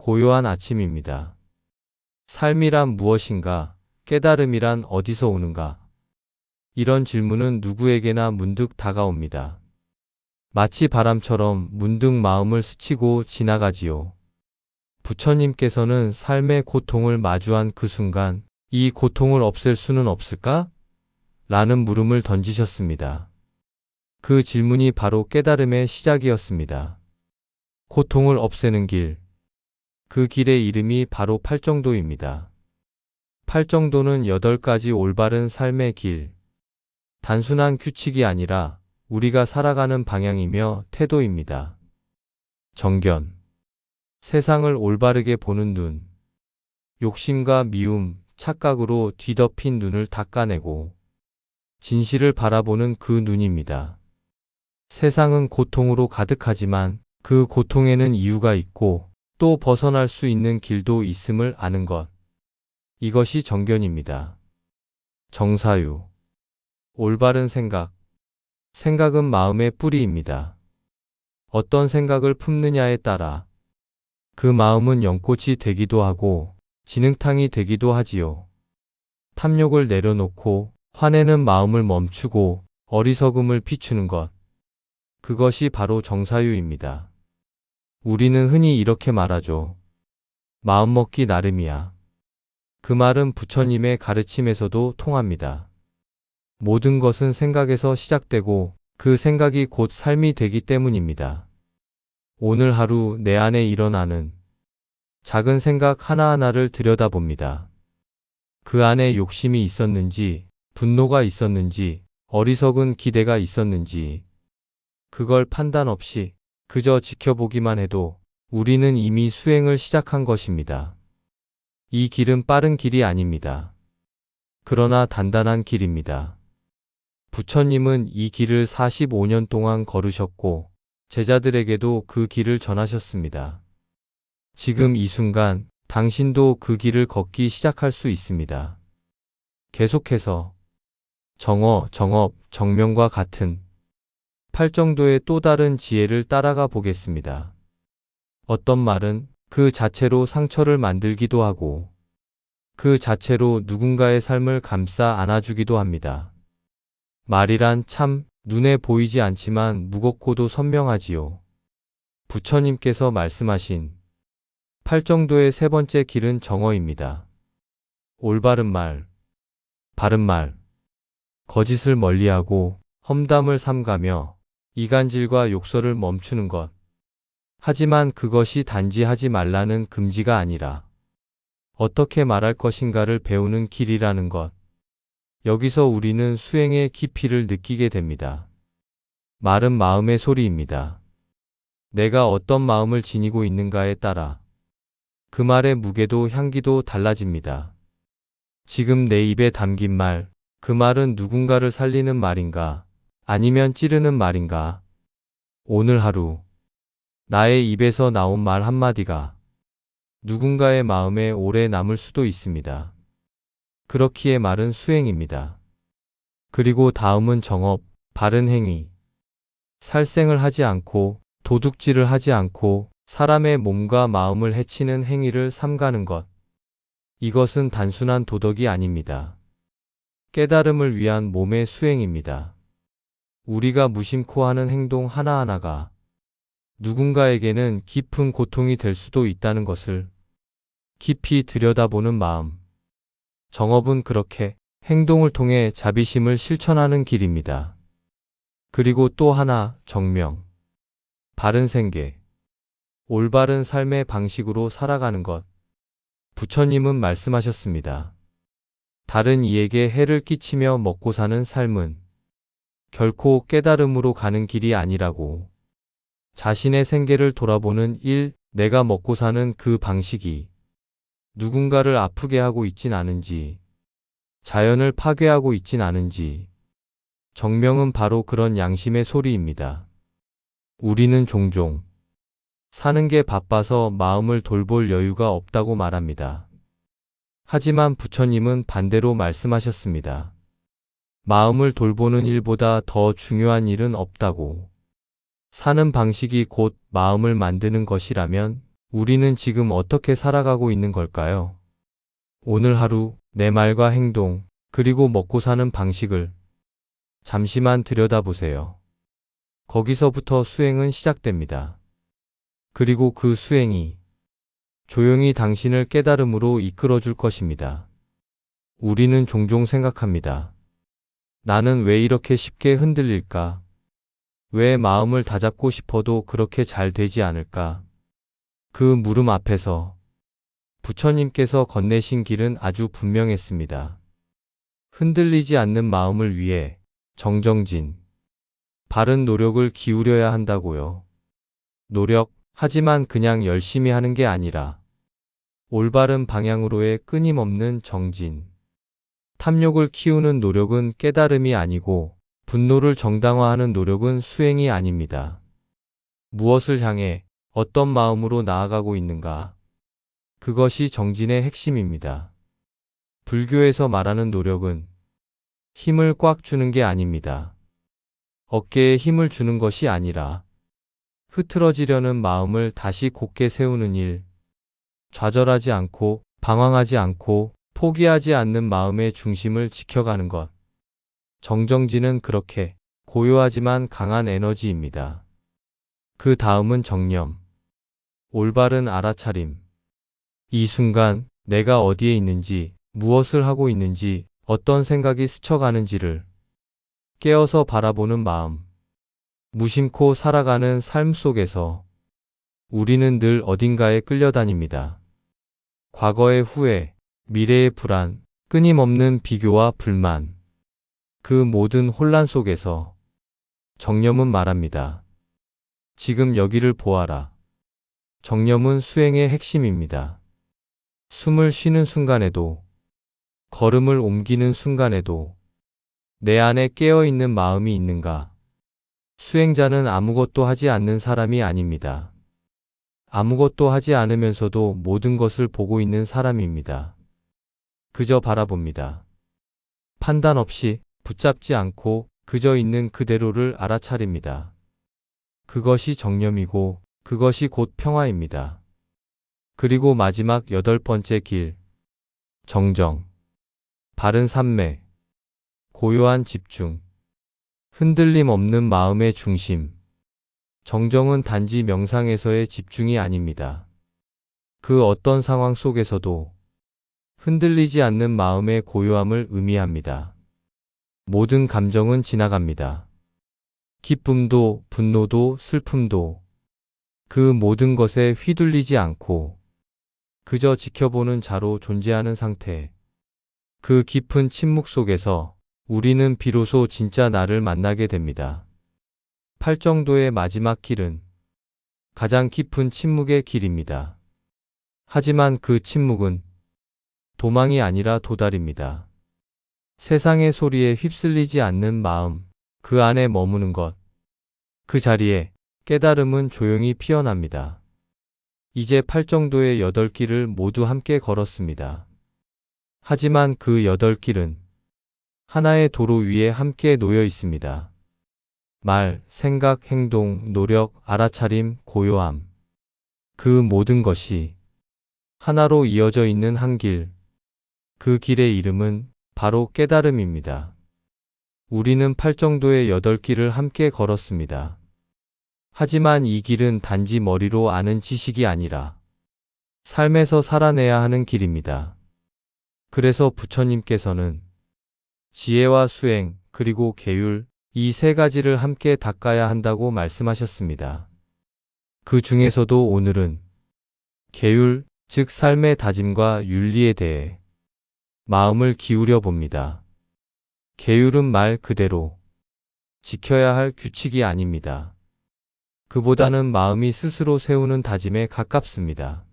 고요한 아침입니다. 삶이란 무엇인가? 깨달음이란 어디서 오는가? 이런 질문은 누구에게나 문득 다가옵니다. 마치 바람처럼 문득 마음을 스치고 지나가지요. 부처님께서는 삶의 고통을 마주한 그 순간, 이 고통을 없앨 수는 없을까? 라는 물음을 던지셨습니다. 그 질문이 바로 깨달음의 시작이었습니다. 고통을 없애는 길. 그 길의 이름이 바로 팔정도입니다. 팔정도는 8가지 올바른 삶의 길. 단순한 규칙이 아니라 우리가 살아가는 방향이며 태도입니다. 정견. 세상을 올바르게 보는 눈. 욕심과 미움, 착각으로 뒤덮인 눈을 닦아내고 진실을 바라보는 그 눈입니다. 세상은 고통으로 가득하지만 그 고통에는 이유가 있고 또 벗어날 수 있는 길도 있음을 아는 것. 이것이 정견입니다. 정사유. 올바른 생각. 생각은 마음의 뿌리입니다. 어떤 생각을 품느냐에 따라 그 마음은 연꽃이 되기도 하고 진흙탕이 되기도 하지요. 탐욕을 내려놓고 화내는 마음을 멈추고 어리석음을 비추는 것. 그것이 바로 정사유입니다. 우리는 흔히 이렇게 말하죠. 마음먹기 나름이야. 그 말은 부처님의 가르침에서도 통합니다. 모든 것은 생각에서 시작되고 그 생각이 곧 삶이 되기 때문입니다. 오늘 하루 내 안에 일어나는 작은 생각 하나하나를 들여다봅니다. 그 안에 욕심이 있었는지, 분노가 있었는지, 어리석은 기대가 있었는지, 그걸 판단 없이 그저 지켜보기만 해도 우리는 이미 수행을 시작한 것입니다. 이 길은 빠른 길이 아닙니다. 그러나 단단한 길입니다. 부처님은 이 길을 45년 동안 걸으셨고 제자들에게도 그 길을 전하셨습니다. 지금 이 순간 당신도 그 길을 걷기 시작할 수 있습니다. 계속해서 정어, 정업, 정명과 같은 팔정도의 또 다른 지혜를 따라가 보겠습니다. 어떤 말은 그 자체로 상처를 만들기도 하고 그 자체로 누군가의 삶을 감싸 안아주기도 합니다. 말이란 참 눈에 보이지 않지만 무겁고도 선명하지요. 부처님께서 말씀하신 팔정도의 세 번째 길은 정어입니다. 올바른 말, 바른 말, 거짓을 멀리하고 험담을 삼가며 이간질과 욕설을 멈추는 것. 하지만 그것이 단지 하지 말라는 금지가 아니라 어떻게 말할 것인가를 배우는 길이라는 것. 여기서 우리는 수행의 깊이를 느끼게 됩니다. 말은 마음의 소리입니다. 내가 어떤 마음을 지니고 있는가에 따라 그 말의 무게도 향기도 달라집니다. 지금 내 입에 담긴 말, 그 말은 누군가를 살리는 말인가? 아니면 찌르는 말인가? 오늘 하루 나의 입에서 나온 말 한마디가 누군가의 마음에 오래 남을 수도 있습니다. 그렇기에 말은 수행입니다. 그리고 다음은 정업, 바른 행위. 살생을 하지 않고 도둑질을 하지 않고 사람의 몸과 마음을 해치는 행위를 삼가는 것. 이것은 단순한 도덕이 아닙니다. 깨달음을 위한 몸의 수행입니다. 우리가 무심코 하는 행동 하나하나가 누군가에게는 깊은 고통이 될 수도 있다는 것을 깊이 들여다보는 마음. 정업은 그렇게 행동을 통해 자비심을 실천하는 길입니다. 그리고 또 하나, 정명. 바른 생계. 올바른 삶의 방식으로 살아가는 것. 부처님은 말씀하셨습니다. 다른 이에게 해를 끼치며 먹고 사는 삶은 결코 깨달음으로 가는 길이 아니라고. 자신의 생계를 돌아보는 일, 내가 먹고 사는 그 방식이 누군가를 아프게 하고 있진 않은지, 자연을 파괴하고 있진 않은지. 정명은 바로 그런 양심의 소리입니다. 우리는 종종 사는 게 바빠서 마음을 돌볼 여유가 없다고 말합니다. 하지만 부처님은 반대로 말씀하셨습니다. 마음을 돌보는 일보다 더 중요한 일은 없다고. 사는 방식이 곧 마음을 만드는 것이라면 우리는 지금 어떻게 살아가고 있는 걸까요? 오늘 하루 내 말과 행동, 그리고 먹고 사는 방식을 잠시만 들여다보세요. 거기서부터 수행은 시작됩니다. 그리고 그 수행이 조용히 당신을 깨달음으로 이끌어 줄 것입니다. 우리는 종종 생각합니다. 나는 왜 이렇게 쉽게 흔들릴까? 왜 마음을 다잡고 싶어도 그렇게 잘 되지 않을까? 그 물음 앞에서 부처님께서 건네신 길은 아주 분명했습니다. 흔들리지 않는 마음을 위해 정정진, 바른 노력을 기울여야 한다고요. 노력, 하지만 그냥 열심히 하는 게 아니라 올바른 방향으로의 끊임없는 정진. 탐욕을 키우는 노력은 깨달음이 아니고 분노를 정당화하는 노력은 수행이 아닙니다. 무엇을 향해 어떤 마음으로 나아가고 있는가? 그것이 정진의 핵심입니다. 불교에서 말하는 노력은 힘을 꽉 주는 게 아닙니다. 어깨에 힘을 주는 것이 아니라 흐트러지려는 마음을 다시 곧게 세우는 일, 좌절하지 않고 방황하지 않고 포기하지 않는 마음의 중심을 지켜가는 것. 정정진은 그렇게 고요하지만 강한 에너지입니다. 그 다음은 정념, 올바른 알아차림. 이 순간 내가 어디에 있는지, 무엇을 하고 있는지, 어떤 생각이 스쳐가는지를 깨어서 바라보는 마음. 무심코 살아가는 삶 속에서 우리는 늘 어딘가에 끌려다닙니다. 과거의 후회, 미래의 불안, 끊임없는 비교와 불만. 그 모든 혼란 속에서 정념은 말합니다. 지금 여기를 보아라. 정념은 수행의 핵심입니다. 숨을 쉬는 순간에도, 걸음을 옮기는 순간에도 내 안에 깨어있는 마음이 있는가? 수행자는 아무것도 하지 않는 사람이 아닙니다. 아무것도 하지 않으면서도 모든 것을 보고 있는 사람입니다. 그저 바라봅니다. 판단 없이 붙잡지 않고 그저 있는 그대로를 알아차립니다. 그것이 정념이고 그것이 곧 평화입니다. 그리고 마지막 8번째 길. 정정. 바른 삼매. 고요한 집중. 흔들림 없는 마음의 중심. 정정은 단지 명상에서의 집중이 아닙니다. 그 어떤 상황 속에서도 흔들리지 않는 마음의 고요함을 의미합니다. 모든 감정은 지나갑니다. 기쁨도, 분노도, 슬픔도 그 모든 것에 휘둘리지 않고 그저 지켜보는 자로 존재하는 상태. 그 깊은 침묵 속에서 우리는 비로소 진짜 나를 만나게 됩니다. 팔정도의 마지막 길은 가장 깊은 침묵의 길입니다. 하지만 그 침묵은 도망이 아니라 도달입니다. 세상의 소리에 휩쓸리지 않는 마음, 그 안에 머무는 것. 그 자리에 깨달음은 조용히 피어납니다. 이제 팔정도의 8길을 모두 함께 걸었습니다. 하지만 그 8길은 하나의 도로 위에 함께 놓여 있습니다. 말, 생각, 행동, 노력, 알아차림, 고요함. 그 모든 것이 하나로 이어져 있는 한 길. 그 길의 이름은 바로 깨달음입니다. 우리는 팔정도의 8길을 함께 걸었습니다. 하지만 이 길은 단지 머리로 아는 지식이 아니라 삶에서 살아내야 하는 길입니다. 그래서 부처님께서는 지혜와 수행, 그리고 계율, 이 3가지를 함께 닦아야 한다고 말씀하셨습니다. 그 중에서도 오늘은 계율, 즉 삶의 다짐과 윤리에 대해 마음을 기울여 봅니다. 계율은 말 그대로 지켜야 할 규칙이 아닙니다. 그보다는 마음이 스스로 세우는 다짐에 가깝습니다.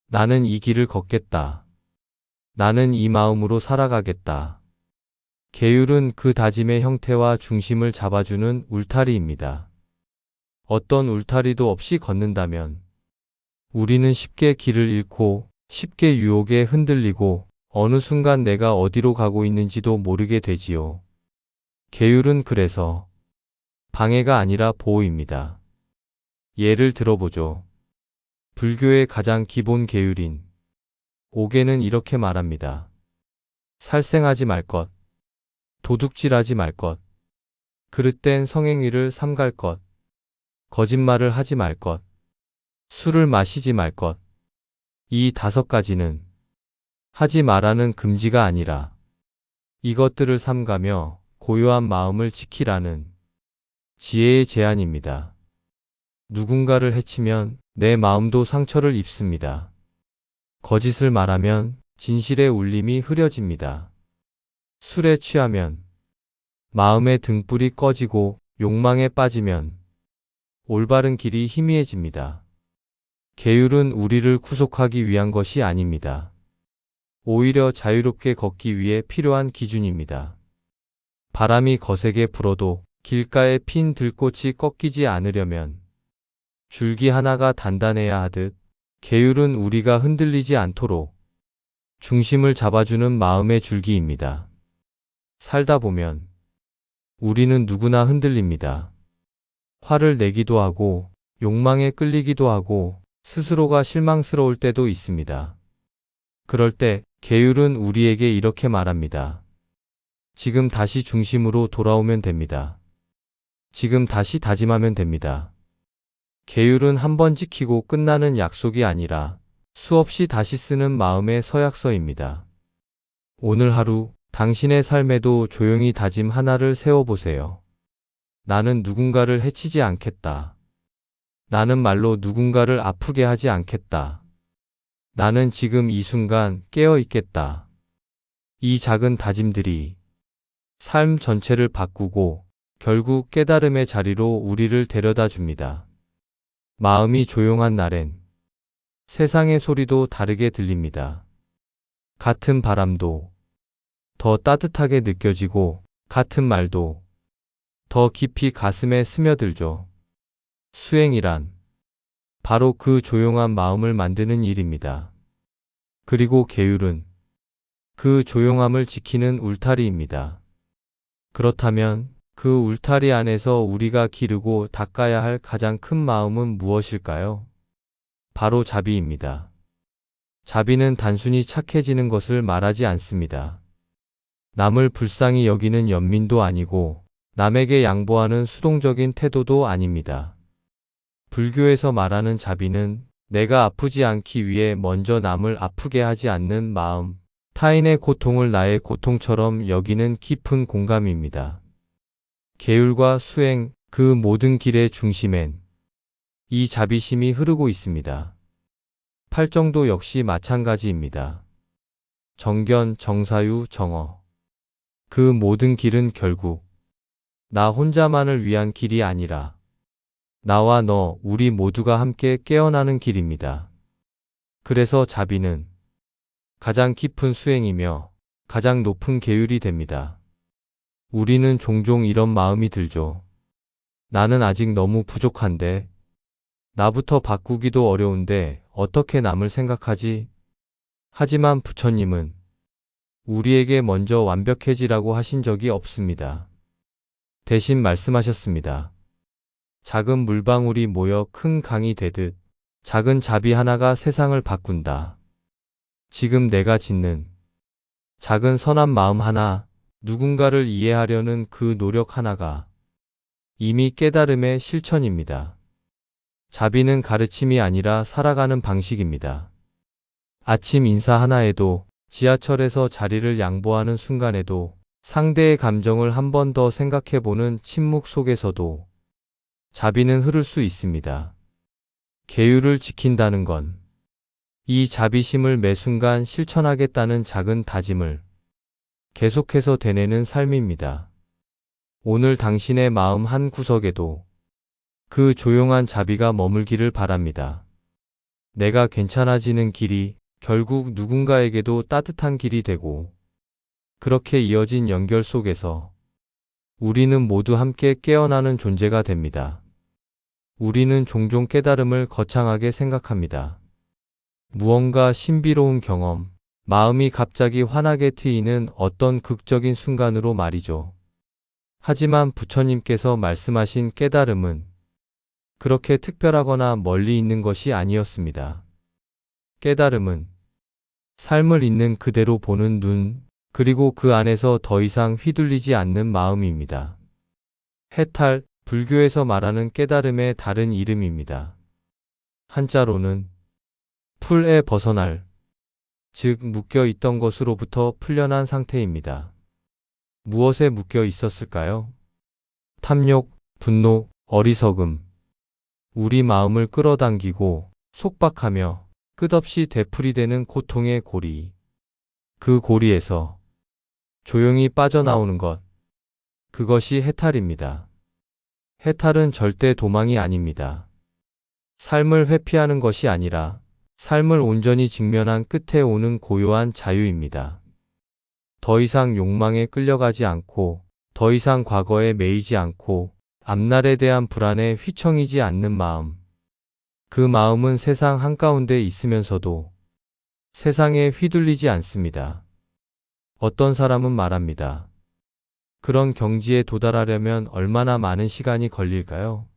나는 이 길을 걷겠다. 나는 이 마음으로 살아가겠다. 계율은 그 다짐의 형태와 중심을 잡아주는 울타리입니다. 어떤 울타리도 없이 걷는다면 우리는 쉽게 길을 잃고 쉽게 유혹에 흔들리고 어느 순간 내가 어디로 가고 있는지도 모르게 되지요. 계율은 그래서 방해가 아니라 보호입니다. 예를 들어보죠. 불교의 가장 기본 계율인 옥에는 이렇게 말합니다. 살생하지 말 것, 도둑질하지 말 것, 그릇된 성행위를 삼갈 것, 거짓말을 하지 말 것, 술을 마시지 말 것. 이 5가지는 하지 말라는 금지가 아니라 이것들을 삼가며 고요한 마음을 지키라는 지혜의 제안입니다. 누군가를 해치면 내 마음도 상처를 입습니다. 거짓을 말하면 진실의 울림이 흐려집니다. 술에 취하면 마음의 등불이 꺼지고 욕망에 빠지면 올바른 길이 희미해집니다. 계율은 우리를 구속하기 위한 것이 아닙니다. 오히려 자유롭게 걷기 위해 필요한 기준입니다. 바람이 거세게 불어도 길가에 핀 들꽃이 꺾이지 않으려면 줄기 하나가 단단해야 하듯 계율은 우리가 흔들리지 않도록 중심을 잡아주는 마음의 줄기입니다. 살다 보면 우리는 누구나 흔들립니다. 화를 내기도 하고 욕망에 끌리기도 하고 스스로가 실망스러울 때도 있습니다. 그럴 때 계율은 우리에게 이렇게 말합니다. 지금 다시 중심으로 돌아오면 됩니다. 지금 다시 다짐하면 됩니다. 계율은 한 번 지키고 끝나는 약속이 아니라 수없이 다시 쓰는 마음의 서약서입니다. 오늘 하루 당신의 삶에도 조용히 다짐 하나를 세워보세요. 나는 누군가를 해치지 않겠다. 나는 말로 누군가를 아프게 하지 않겠다. 나는 지금 이 순간 깨어 있겠다. 이 작은 다짐들이 삶 전체를 바꾸고 결국 깨달음의 자리로 우리를 데려다 줍니다. 마음이 조용한 날엔 세상의 소리도 다르게 들립니다. 같은 바람도 더 따뜻하게 느껴지고 같은 말도 더 깊이 가슴에 스며들죠. 수행이란 바로 그 조용한 마음을 만드는 일입니다. 그리고 계율은 그 조용함을 지키는 울타리입니다. 그렇다면 그 울타리 안에서 우리가 기르고 닦아야 할 가장 큰 마음은 무엇일까요? 바로 자비입니다. 자비는 단순히 착해지는 것을 말하지 않습니다. 남을 불쌍히 여기는 연민도 아니고 남에게 양보하는 수동적인 태도도 아닙니다. 불교에서 말하는 자비는 내가 아프지 않기 위해 먼저 남을 아프게 하지 않는 마음, 타인의 고통을 나의 고통처럼 여기는 깊은 공감입니다. 계율과 수행, 그 모든 길의 중심엔 이 자비심이 흐르고 있습니다. 팔정도 역시 마찬가지입니다. 정견, 정사유, 정어. 그 모든 길은 결국 나 혼자만을 위한 길이 아니라 나와 너, 우리 모두가 함께 깨어나는 길입니다. 그래서 자비는 가장 깊은 수행이며 가장 높은 계율이 됩니다. 우리는 종종 이런 마음이 들죠. 나는 아직 너무 부족한데, 나부터 바꾸기도 어려운데 어떻게 남을 생각하지? 하지만 부처님은 우리에게 먼저 완벽해지라고 하신 적이 없습니다. 대신 말씀하셨습니다. 작은 물방울이 모여 큰 강이 되듯 작은 자비 하나가 세상을 바꾼다. 지금 내가 짓는 작은 선한 마음 하나, 누군가를 이해하려는 그 노력 하나가 이미 깨달음의 실천입니다. 자비는 가르침이 아니라 살아가는 방식입니다. 아침 인사 하나에도, 지하철에서 자리를 양보하는 순간에도, 상대의 감정을 한 번 더 생각해보는 침묵 속에서도 자비는 흐를 수 있습니다. 계율을 지킨다는 건 이 자비심을 매 순간 실천하겠다는 작은 다짐을 계속해서 되뇌는 삶입니다. 오늘 당신의 마음 한 구석에도 그 조용한 자비가 머물기를 바랍니다. 내가 괜찮아지는 길이 결국 누군가에게도 따뜻한 길이 되고, 그렇게 이어진 연결 속에서 우리는 모두 함께 깨어나는 존재가 됩니다. 우리는 종종 깨달음을 거창하게 생각합니다. 무언가 신비로운 경험, 마음이 갑자기 환하게 트이는 어떤 극적인 순간으로 말이죠. 하지만 부처님께서 말씀하신 깨달음은 그렇게 특별하거나 멀리 있는 것이 아니었습니다. 깨달음은 삶을 있는 그대로 보는 눈, 그리고 그 안에서 더 이상 휘둘리지 않는 마음입니다. 해탈, 불교에서 말하는 깨달음의 다른 이름입니다. 한자로는 풀에 벗어날, 즉 묶여 있던 것으로부터 풀려난 상태입니다. 무엇에 묶여 있었을까요? 탐욕, 분노, 어리석음. 우리 마음을 끌어당기고 속박하며 끝없이 되풀이되는 고통의 고리. 그 고리에서 조용히 빠져나오는 것. 그것이 해탈입니다. 해탈은 절대 도망이 아닙니다. 삶을 회피하는 것이 아니라 삶을 온전히 직면한 끝에 오는 고요한 자유입니다. 더 이상 욕망에 끌려가지 않고, 더 이상 과거에 매이지 않고, 앞날에 대한 불안에 휘청이지 않는 마음. 그 마음은 세상 한가운데 있으면서도 세상에 휘둘리지 않습니다. 어떤 사람은 말합니다. 그런 경지에 도달하려면 얼마나 많은 시간이 걸릴까요?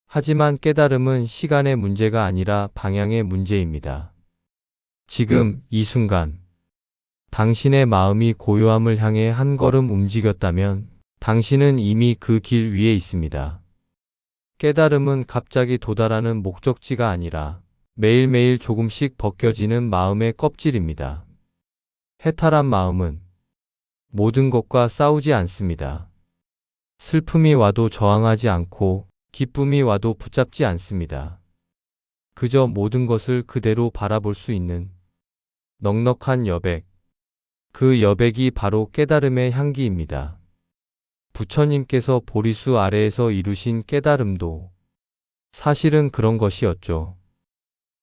하지만 깨달음은 시간의 문제가 아니라 방향의 문제입니다. 지금 이 순간 당신의 마음이 고요함을 향해 한 걸음 움직였다면 당신은 이미 그 길 위에 있습니다. 깨달음은 갑자기 도달하는 목적지가 아니라 매일매일 조금씩 벗겨지는 마음의 껍질입니다. 해탈한 마음은 모든 것과 싸우지 않습니다. 슬픔이 와도 저항하지 않고 기쁨이 와도 붙잡지 않습니다. 그저 모든 것을 그대로 바라볼 수 있는 넉넉한 여백. 그 여백이 바로 깨달음의 향기입니다. 부처님께서 보리수 아래에서 이루신 깨달음도 사실은 그런 것이었죠.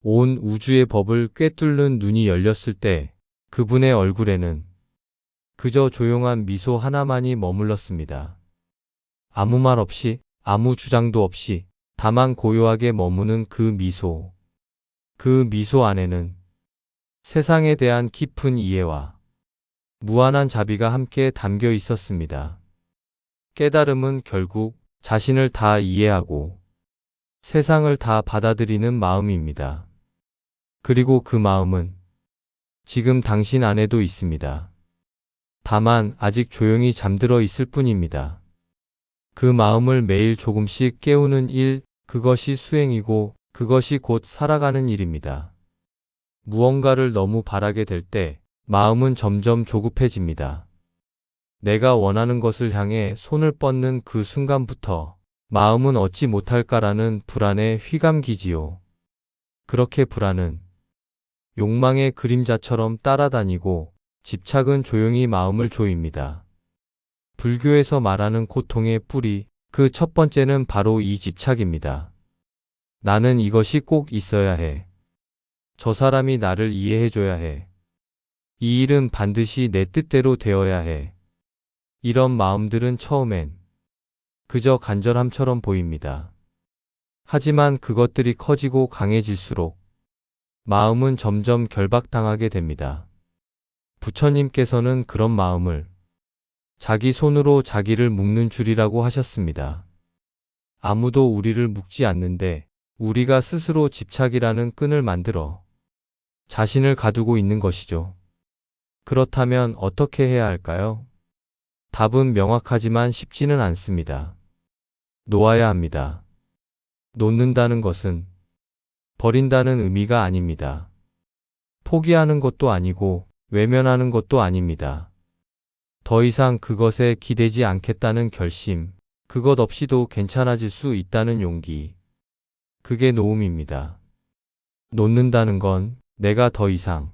온 우주의 법을 꿰뚫는 눈이 열렸을 때 그분의 얼굴에는 그저 조용한 미소 하나만이 머물렀습니다. 아무 말 없이, 아무 주장도 없이 다만 고요하게 머무는 그 미소. 그 미소 안에는 세상에 대한 깊은 이해와 무한한 자비가 함께 담겨 있었습니다. 깨달음은 결국 자신을 다 이해하고 세상을 다 받아들이는 마음입니다. 그리고 그 마음은 지금 당신 안에도 있습니다. 다만 아직 조용히 잠들어 있을 뿐입니다. 그 마음을 매일 조금씩 깨우는 일, 그것이 수행이고 그것이 곧 살아가는 일입니다. 무언가를 너무 바라게 될 때 마음은 점점 조급해집니다. 내가 원하는 것을 향해 손을 뻗는 그 순간부터 마음은 얻지 못할까라는 불안에 휘감기지요. 그렇게 불안은 욕망의 그림자처럼 따라다니고 집착은 조용히 마음을 조입니다. 불교에서 말하는 고통의 뿌리, 그 첫 번째는 바로 이 집착입니다. 나는 이것이 꼭 있어야 해. 저 사람이 나를 이해해줘야 해. 이 일은 반드시 내 뜻대로 되어야 해. 이런 마음들은 처음엔 그저 간절함처럼 보입니다. 하지만 그것들이 커지고 강해질수록 마음은 점점 결박당하게 됩니다. 부처님께서는 그런 마음을 자기 손으로 자기를 묶는 줄이라고 하셨습니다. 아무도 우리를 묶지 않는데 우리가 스스로 집착이라는 끈을 만들어 자신을 가두고 있는 것이죠. 그렇다면 어떻게 해야 할까요? 답은 명확하지만 쉽지는 않습니다. 놓아야 합니다. 놓는다는 것은 버린다는 의미가 아닙니다. 포기하는 것도 아니고 외면하는 것도 아닙니다. 더 이상 그것에 기대지 않겠다는 결심, 그것 없이도 괜찮아질 수 있다는 용기. 그게 놓음입니다. 놓는다는 건 내가 더 이상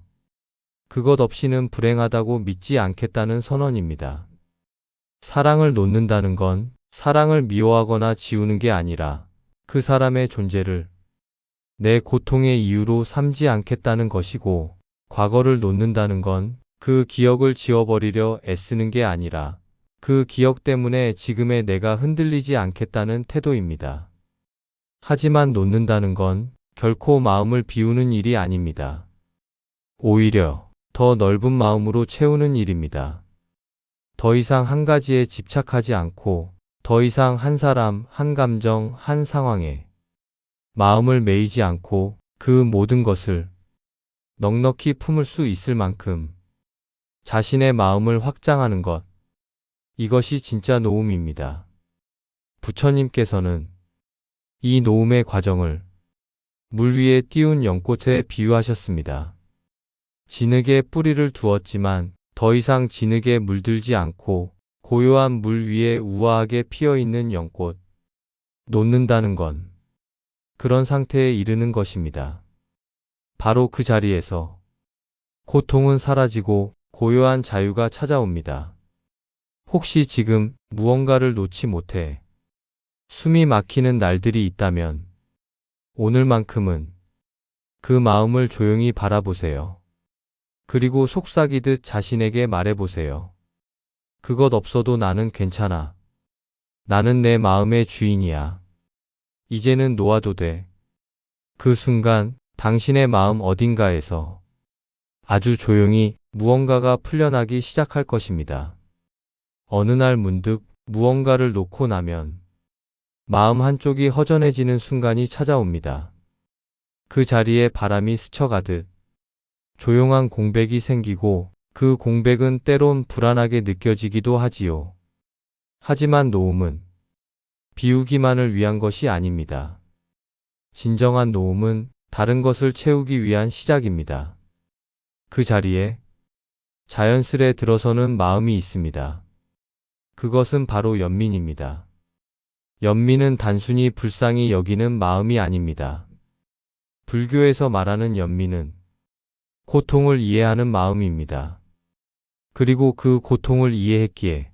그것 없이는 불행하다고 믿지 않겠다는 선언입니다. 사랑을 놓는다는 건 사랑을 미워하거나 지우는 게 아니라 그 사람의 존재를 내 고통의 이유로 삼지 않겠다는 것이고, 과거를 놓는다는 건 그 기억을 지워버리려 애쓰는 게 아니라 그 기억 때문에 지금의 내가 흔들리지 않겠다는 태도입니다. 하지만 놓는다는 건 결코 마음을 비우는 일이 아닙니다. 오히려 더 넓은 마음으로 채우는 일입니다. 더 이상 한 가지에 집착하지 않고 더 이상 한 사람, 한 감정, 한 상황에 마음을 매이지 않고 그 모든 것을 넉넉히 품을 수 있을 만큼 자신의 마음을 확장하는 것. 이것이 진짜 노움입니다. 부처님께서는 이 노움의 과정을 물 위에 띄운 연꽃에 비유하셨습니다. 진흙에 뿌리를 두었지만 더 이상 진흙에 물들지 않고 고요한 물 위에 우아하게 피어있는 연꽃. 놓는다는 건 그런 상태에 이르는 것입니다. 바로 그 자리에서 고통은 사라지고 고요한 자유가 찾아옵니다. 혹시 지금 무언가를 놓지 못해 숨이 막히는 날들이 있다면 오늘만큼은 그 마음을 조용히 바라보세요. 그리고 속삭이듯 자신에게 말해보세요. 그것 없어도 나는 괜찮아. 나는 내 마음의 주인이야. 이제는 놓아도 돼. 그 순간 당신의 마음 어딘가에서 아주 조용히 무언가가 풀려나기 시작할 것입니다. 어느 날 문득 무언가를 놓고 나면 마음 한쪽이 허전해지는 순간이 찾아옵니다. 그 자리에 바람이 스쳐가듯 조용한 공백이 생기고 그 공백은 때론 불안하게 느껴지기도 하지요. 하지만 노움은 비우기만을 위한 것이 아닙니다. 진정한 노움은 다른 것을 채우기 위한 시작입니다. 그 자리에 자연스레 들어서는 마음이 있습니다. 그것은 바로 연민입니다. 연민은 단순히 불쌍히 여기는 마음이 아닙니다. 불교에서 말하는 연민은 고통을 이해하는 마음입니다. 그리고 그 고통을 이해했기에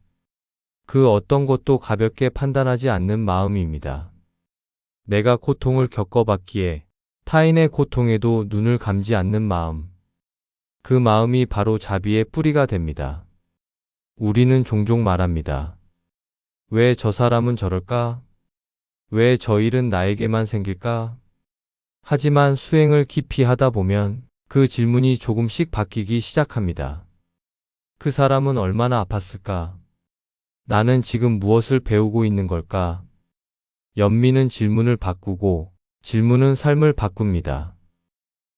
그 어떤 것도 가볍게 판단하지 않는 마음입니다. 내가 고통을 겪어봤기에 타인의 고통에도 눈을 감지 않는 마음. 그 마음이 바로 자비의 뿌리가 됩니다. 우리는 종종 말합니다. 왜 저 사람은 저럴까? 왜 저 일은 나에게만 생길까? 하지만 수행을 깊이 하다 보면 그 질문이 조금씩 바뀌기 시작합니다. 그 사람은 얼마나 아팠을까? 나는 지금 무엇을 배우고 있는 걸까? 연민은 질문을 바꾸고 질문은 삶을 바꿉니다.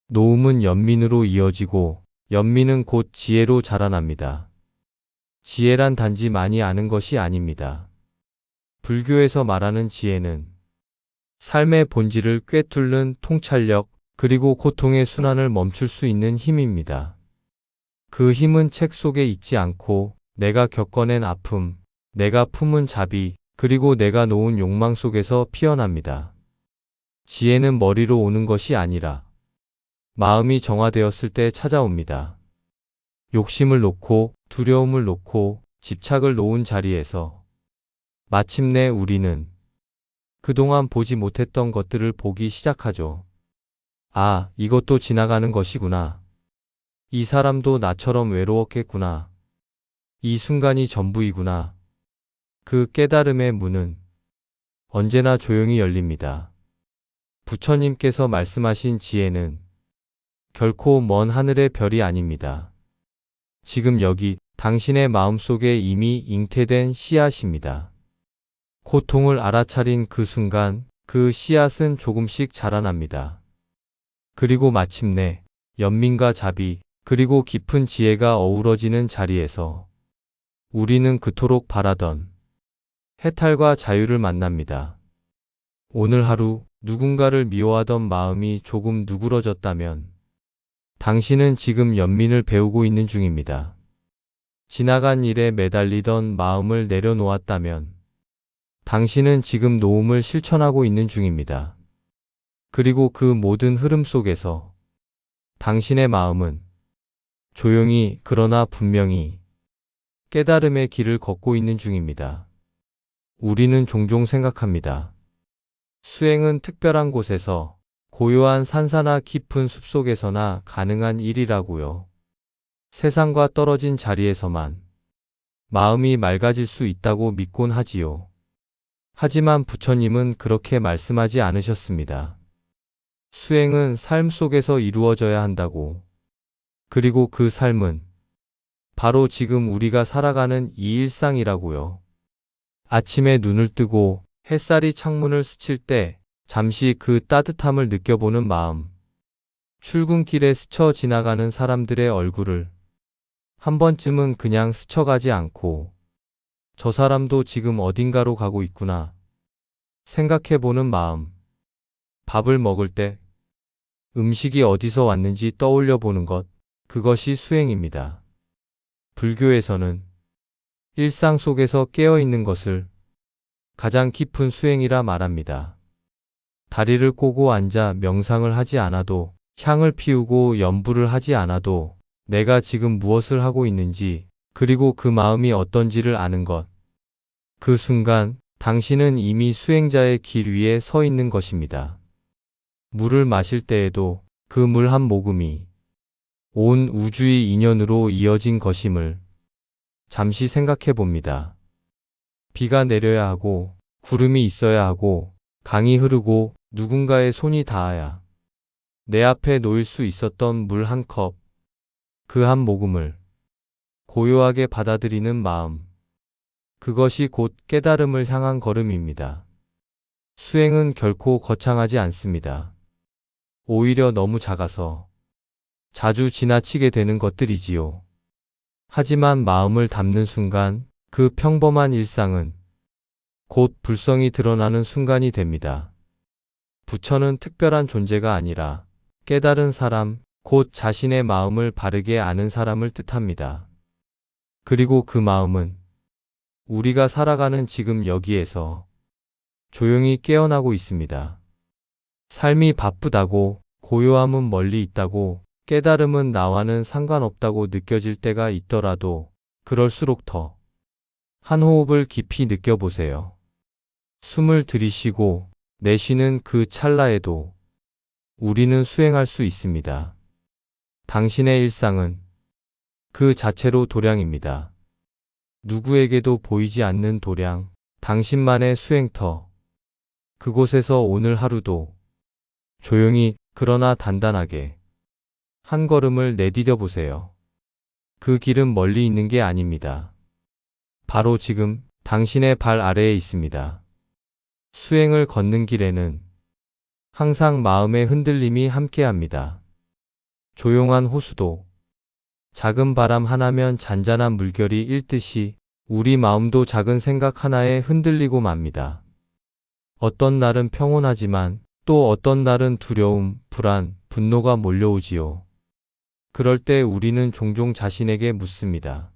노움은 연민으로 이어지고 연민은 곧 지혜로 자라납니다. 지혜란 단지 많이 아는 것이 아닙니다. 불교에서 말하는 지혜는 삶의 본질을 꿰뚫는 통찰력, 그리고 고통의 순환을 멈출 수 있는 힘입니다. 그 힘은 책 속에 있지 않고 내가 겪어낸 아픔, 내가 품은 자비, 그리고 내가 놓은 욕망 속에서 피어납니다. 지혜는 머리로 오는 것이 아니라 마음이 정화되었을 때 찾아옵니다. 욕심을 놓고 두려움을 놓고 집착을 놓은 자리에서 마침내 우리는 그동안 보지 못했던 것들을 보기 시작하죠. 아, 이것도 지나가는 것이구나. 이 사람도 나처럼 외로웠겠구나. 이 순간이 전부이구나. 그 깨달음의 문은 언제나 조용히 열립니다. 부처님께서 말씀하신 지혜는 결코 먼 하늘의 별이 아닙니다. 지금 여기 당신의 마음속에 이미 잉태된 씨앗입니다. 고통을 알아차린 그 순간 그 씨앗은 조금씩 자라납니다. 그리고 마침내 연민과 자비, 그리고 깊은 지혜가 어우러지는 자리에서 우리는 그토록 바라던 해탈과 자유를 만납니다. 오늘 하루 누군가를 미워하던 마음이 조금 누그러졌다면 당신은 지금 연민을 배우고 있는 중입니다. 지나간 일에 매달리던 마음을 내려놓았다면 당신은 지금 노움을 실천하고 있는 중입니다. 그리고 그 모든 흐름 속에서 당신의 마음은 조용히 그러나 분명히 깨달음의 길을 걷고 있는 중입니다. 우리는 종종 생각합니다. 수행은 특별한 곳에서, 고요한 산사나 깊은 숲속에서나 가능한 일이라고요. 세상과 떨어진 자리에서만 마음이 맑아질 수 있다고 믿곤 하지요. 하지만 부처님은 그렇게 말씀하지 않으셨습니다. 수행은 삶 속에서 이루어져야 한다고. 그리고 그 삶은 바로 지금 우리가 살아가는 이 일상이라고요. 아침에 눈을 뜨고 햇살이 창문을 스칠 때 잠시 그 따뜻함을 느껴보는 마음. 출근길에 스쳐 지나가는 사람들의 얼굴을 한 번쯤은 그냥 스쳐가지 않고 저 사람도 지금 어딘가로 가고 있구나 생각해보는 마음. 밥을 먹을 때 음식이 어디서 왔는지 떠올려 보는 것. 그것이 수행입니다. 불교에서는 일상 속에서 깨어있는 것을 가장 깊은 수행이라 말합니다. 다리를 꼬고 앉아 명상을 하지 않아도, 향을 피우고 염불을 하지 않아도 내가 지금 무엇을 하고 있는지, 그리고 그 마음이 어떤지를 아는 것. 그 순간 당신은 이미 수행자의 길 위에 서 있는 것입니다. 물을 마실 때에도 그 물 한 모금이 온 우주의 인연으로 이어진 것임을 잠시 생각해 봅니다. 비가 내려야 하고, 구름이 있어야 하고, 강이 흐르고, 누군가의 손이 닿아야 내 앞에 놓일 수 있었던 물 한 컵, 그 한 모금을 고요하게 받아들이는 마음. 그것이 곧 깨달음을 향한 걸음입니다. 수행은 결코 거창하지 않습니다. 오히려 너무 작아서 자주 지나치게 되는 것들이지요. 하지만 마음을 담는 순간 그 평범한 일상은 곧 불성이 드러나는 순간이 됩니다. 부처는 특별한 존재가 아니라 깨달은 사람, 곧 자신의 마음을 바르게 아는 사람을 뜻합니다. 그리고 그 마음은 우리가 살아가는 지금 여기에서 조용히 깨어나고 있습니다. 삶이 바쁘다고, 고요함은 멀리 있다고, 깨달음은 나와는 상관없다고 느껴질 때가 있더라도 그럴수록 더 한 호흡을 깊이 느껴보세요. 숨을 들이쉬고 내쉬는 그 찰나에도 우리는 수행할 수 있습니다. 당신의 일상은 그 자체로 도량입니다. 누구에게도 보이지 않는 도량, 당신만의 수행터. 그곳에서 오늘 하루도 조용히 그러나 단단하게 한 걸음을 내디뎌 보세요. 그 길은 멀리 있는 게 아닙니다. 바로 지금 당신의 발 아래에 있습니다. 수행을 걷는 길에는 항상 마음의 흔들림이 함께합니다. 조용한 호수도, 작은 바람 하나면 잔잔한 물결이 일듯이 우리 마음도 작은 생각 하나에 흔들리고 맙니다. 어떤 날은 평온하지만 또 어떤 날은 두려움, 불안, 분노가 몰려오지요. 그럴 때 우리는 종종 자신에게 묻습니다.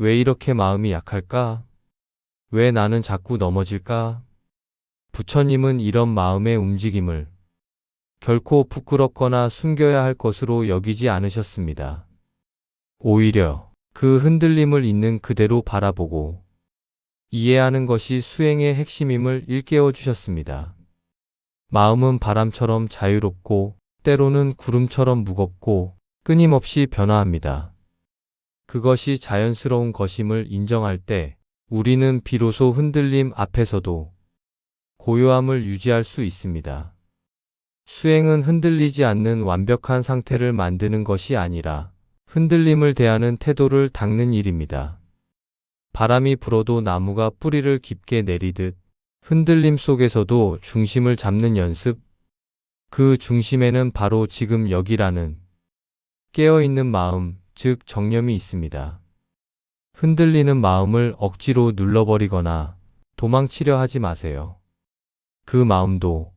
왜 이렇게 마음이 약할까? 왜 나는 자꾸 넘어질까? 부처님은 이런 마음의 움직임을 결코 부끄럽거나 숨겨야 할 것으로 여기지 않으셨습니다. 오히려 그 흔들림을 있는 그대로 바라보고 이해하는 것이 수행의 핵심임을 일깨워 주셨습니다. 마음은 바람처럼 자유롭고 때로는 구름처럼 무겁고 끊임없이 변화합니다. 그것이 자연스러운 것임을 인정할 때 우리는 비로소 흔들림 앞에서도 고요함을 유지할 수 있습니다. 수행은 흔들리지 않는 완벽한 상태를 만드는 것이 아니라 흔들림을 대하는 태도를 닦는 일입니다. 바람이 불어도 나무가 뿌리를 깊게 내리듯 흔들림 속에서도 중심을 잡는 연습. 그 중심에는 바로 지금 여기라는 깨어있는 마음, 즉 정념이 있습니다. 흔들리는 마음을 억지로 눌러버리거나 도망치려 하지 마세요. 그 마음도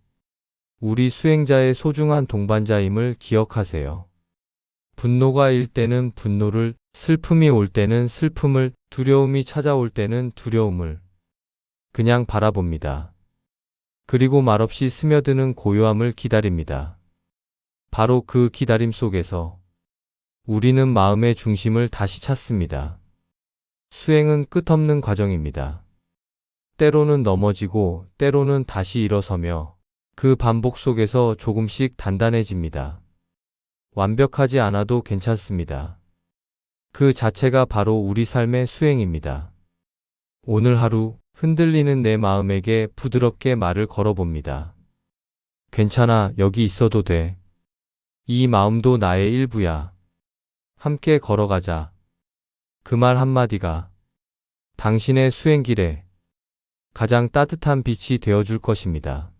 우리 수행자의 소중한 동반자임을 기억하세요. 분노가 일 때는 분노를, 슬픔이 올 때는 슬픔을, 두려움이 찾아올 때는 두려움을 그냥 바라봅니다. 그리고 말없이 스며드는 고요함을 기다립니다. 바로 그 기다림 속에서 우리는 마음의 중심을 다시 찾습니다. 수행은 끝없는 과정입니다. 때로는 넘어지고 때로는 다시 일어서며 그 반복 속에서 조금씩 단단해집니다. 완벽하지 않아도 괜찮습니다. 그 자체가 바로 우리 삶의 수행입니다. 오늘 하루 흔들리는 내 마음에게 부드럽게 말을 걸어봅니다. 괜찮아, 여기 있어도 돼. 이 마음도 나의 일부야. 함께 걸어가자. 그 말 한마디가 당신의 수행길에 가장 따뜻한 빛이 되어줄 것입니다.